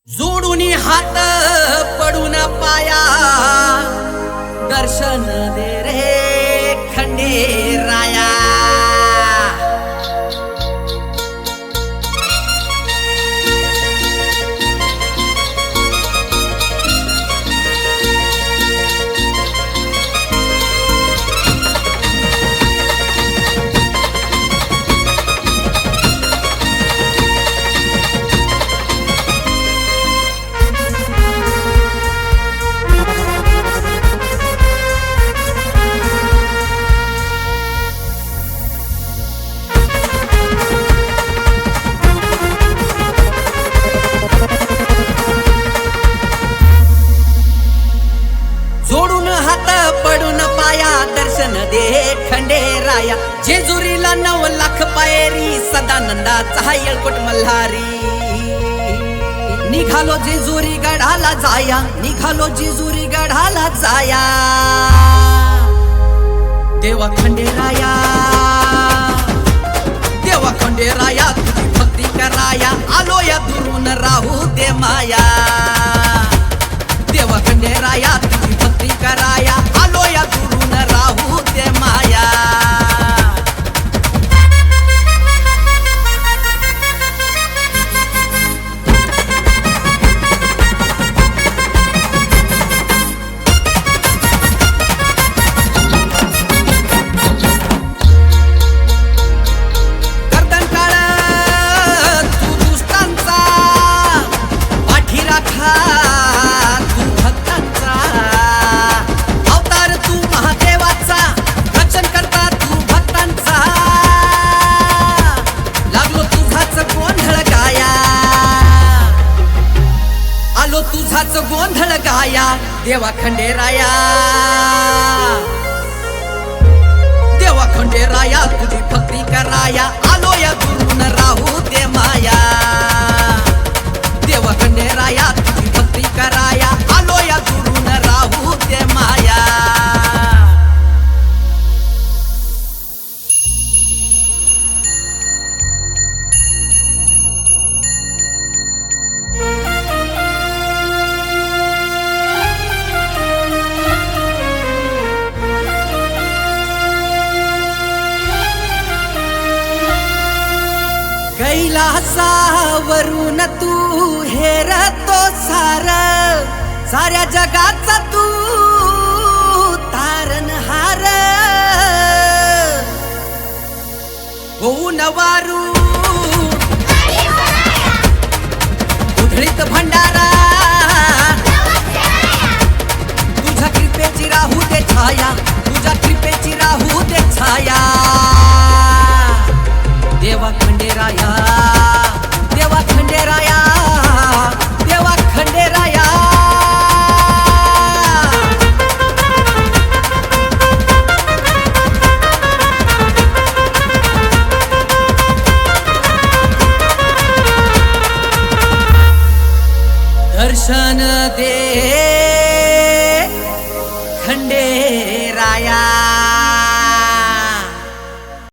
जोडून हात पडून पाया दर्शन दे रे खंडेराया। जोडून हात पडून पाया दर्शन दे खंडेराया। जेजुरीला 9 लाख पायरी सदानंदाचा येळकोट मल्हारी। निघालो जेजुरी गडाला जाया, निघालो जेजुरी गडाला जाया। देवा खंडेराया, देवा खंडेराया तुझी भक्ती कराया। आलो या दुरून राहू दे माया। देवा खंडेराया तुझी भक्ती कराया। आलो या दुरून राहू दे माया। गर्दन काळ तू दुष्टांचा, पाठी राखा तू भक्तांचा। अवतार तू महादेवाचा, रक्षण करता तू भक्तांचा। लागलो तुझाच गोंधळ गाया, आलो तुझाच गोंधळ गाया। देवा खंडेराया, देवा खंडेराया तुझी भक्ती कराया। आलो या दुरून राहू दे माया। देवा खंडेराया तुझी भक्ती कराया। आलो या दुरून राहू दे माया। कैलासावरून तू हेरतो सार, साऱ्या जगाचा तू तारणहार। होऊन वारू उधळीत भंडारा, तुझ्या कृपेची राहू दे छाया, तुझ्या कृपेची राहू दे छाया। देवा खंडेराया, देवा खंडेराया, देवा खंडेराया। दर्शन दे